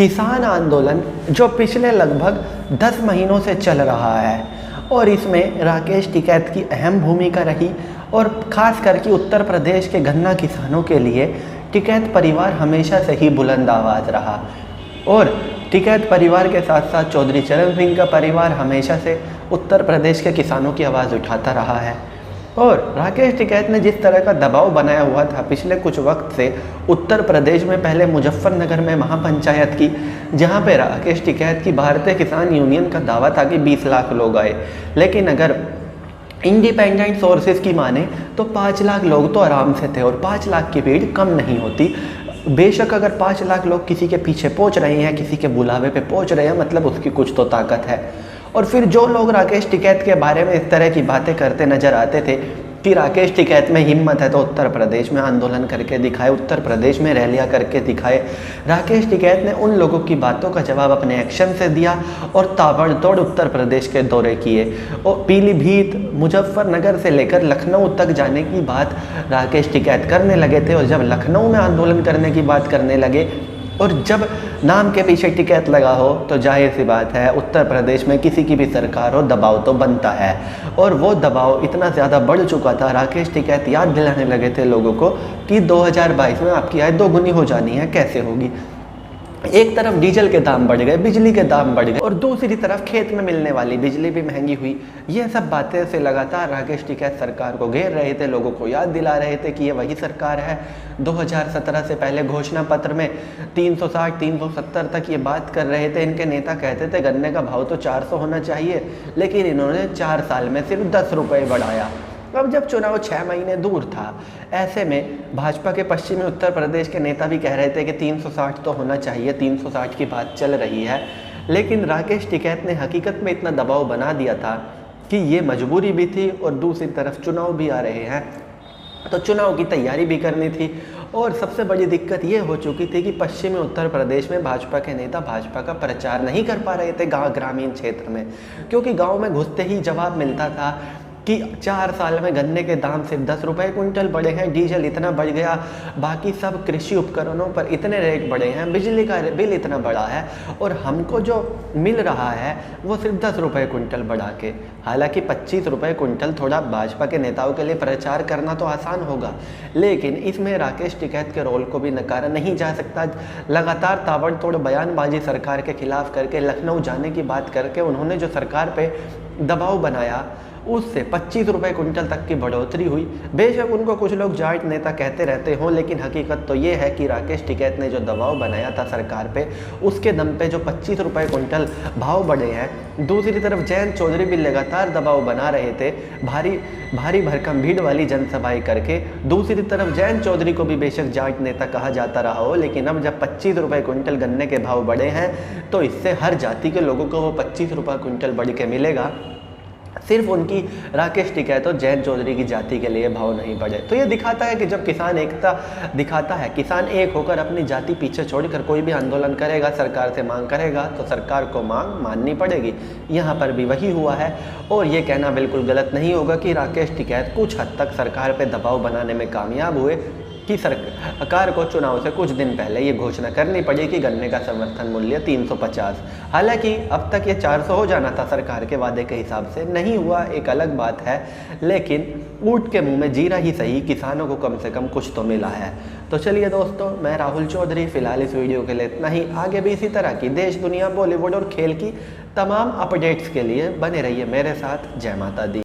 किसान आंदोलन जो पिछले लगभग 10 महीनों से चल रहा है और इसमें राकेश टिकैत की अहम भूमिका रही और ख़ास करके उत्तर प्रदेश के गन्ना किसानों के लिए टिकैत परिवार हमेशा से ही बुलंद आवाज़ रहा और टिकैत परिवार के साथ साथ चौधरी चरण सिंह का परिवार हमेशा से उत्तर प्रदेश के किसानों की आवाज़ उठाता रहा है। और राकेश टिकैत ने जिस तरह का दबाव बनाया हुआ था पिछले कुछ वक्त से उत्तर प्रदेश में, पहले मुजफ्फरनगर में महापंचायत की, जहां पे राकेश टिकैत की भारतीय किसान यूनियन का दावा था कि 20 लाख लोग आए, लेकिन अगर इंडिपेंडेंट सोर्सेज की माने तो 5 लाख लोग तो आराम से थे और 5 लाख की भीड़ कम नहीं होती। बेशक अगर 5 लाख लोग किसी के पीछे पहुंच रहे हैं, किसी के बुलावे पे पहुंच रहे हैं, मतलब उसकी कुछ तो ताकत है। और फिर जो लोग राकेश टिकैत के बारे में इस तरह की बातें करते नजर आते थे कि राकेश टिकैत में हिम्मत है तो उत्तर प्रदेश में आंदोलन करके दिखाए, उत्तर प्रदेश में रैलियां करके दिखाए, राकेश टिकैत ने उन लोगों की बातों का जवाब अपने एक्शन से दिया और ताबड़तोड़ उत्तर प्रदेश के दौरे किए। और पीलीभीत, मुजफ्फरनगर से लेकर लखनऊ तक जाने की बात राकेश टिकैत करने लगे थे। और जब लखनऊ में आंदोलन करने की बात करने लगे और जब नाम के पीछे टिकैत लगा हो तो जाहिर सी बात है उत्तर प्रदेश में किसी की भी सरकार हो दबाव तो बनता है। और वो दबाव इतना ज़्यादा बढ़ चुका था, राकेश टिकैत याद दिलाने लगे थे लोगों को कि 2022 में आपकी आय दोगुनी हो जानी है, कैसे होगी। एक तरफ डीजल के दाम बढ़ गए, बिजली के दाम बढ़ गए और दूसरी तरफ खेत में मिलने वाली बिजली भी महंगी हुई। ये सब बातें से लगातार राकेश टिकैत सरकार को घेर रहे थे, लोगों को याद दिला रहे थे कि ये वही सरकार है। 2017 से पहले घोषणा पत्र में 360 370 तक ये बात कर रहे थे। इनके नेता कहते थे गन्ने का भाव तो 400 होना चाहिए, लेकिन इन्होंने 4 साल में सिर्फ 10 रुपये बढ़ाया। अब जब चुनाव 6 महीने दूर था, ऐसे में भाजपा के पश्चिमी उत्तर प्रदेश के नेता भी कह रहे थे कि 360 तो होना चाहिए, 360 की बात चल रही है। लेकिन राकेश टिकैत ने हकीकत में इतना दबाव बना दिया था कि ये मजबूरी भी थी और दूसरी तरफ चुनाव भी आ रहे हैं, तो चुनाव की तैयारी भी करनी थी। और सबसे बड़ी दिक्कत ये हो चुकी थी कि पश्चिमी उत्तर प्रदेश में भाजपा के नेता भाजपा का प्रचार नहीं कर पा रहे थे ग्रामीण क्षेत्र में, क्योंकि गाँव में घुसते ही जवाब मिलता था कि 4 साल में गन्ने के दाम सिर्फ 10 रुपये क्विंटल बढ़े हैं, डीजल इतना बढ़ गया, बाकी सब कृषि उपकरणों पर इतने रेट बढ़े हैं, बिजली का बिल इतना बढ़ा है और हमको जो मिल रहा है वो सिर्फ 10 रुपये क्विंटल बढ़ा के। हालांकि 25 रुपये क्विंटल थोड़ा भाजपा के नेताओं के लिए प्रचार करना तो आसान होगा, लेकिन इसमें राकेश टिकैत के रोल को भी नकारा नहीं जा सकता। लगातार ताबड़तोड़ बयानबाजी सरकार के खिलाफ करके, लखनऊ जाने की बात करके उन्होंने जो सरकार पे दबाव बनाया उससे 25 रुपये क्विंटल तक की बढ़ोतरी हुई। बेशक उनको कुछ लोग जाट नेता कहते रहते हों, लेकिन हकीकत तो ये है कि राकेश टिकैत ने जो दबाव बनाया था सरकार पे, उसके दम पे जो 25 रुपये क्विंटल भाव बढ़े हैं। दूसरी तरफ जयंत चौधरी भी लगातार दबाव बना रहे थे, भारी भरकम भीड़ वाली जनसभाएं करके। दूसरी तरफ जयंत चौधरी को भी बेशक जाट नेता कहा जाता रहा हो, लेकिन अब जब 25 रुपये क्विंटल गन्ने के भाव बढ़े हैं तो इससे हर जाति के लोगों को वो 25 रुपये क्विंटल बढ़ के मिलेगा, सिर्फ उनकी राकेश टिकैत और जयंत चौधरी की जाति के लिए भाव नहीं बढ़े। तो ये दिखाता है कि जब किसान एकता दिखाता है, किसान एक होकर अपनी जाति पीछे छोड़कर कोई भी आंदोलन करेगा, सरकार से मांग करेगा, तो सरकार को मांग माननी पड़ेगी। यहाँ पर भी वही हुआ है और ये कहना बिल्कुल गलत नहीं होगा कि राकेश टिकैत कुछ हद तक सरकार पर दबाव बनाने में कामयाब हुए कि सरकार को चुनाव से कुछ दिन पहले ये घोषणा करनी पड़ी कि गन्ने का समर्थन मूल्य 350। हालांकि अब तक ये 400 हो जाना था सरकार के वादे के हिसाब से, नहीं हुआ एक अलग बात है, लेकिन ऊँट के मुंह में जीरा ही सही, किसानों को कम से कम कुछ तो मिला है। तो चलिए दोस्तों, मैं राहुल चौधरी, फिलहाल इस वीडियो के लिए इतना ही। आगे भी इसी तरह की देश, दुनिया, बॉलीवुड और खेल की तमाम अपडेट्स के लिए बने रहिए मेरे साथ। जय माता दी।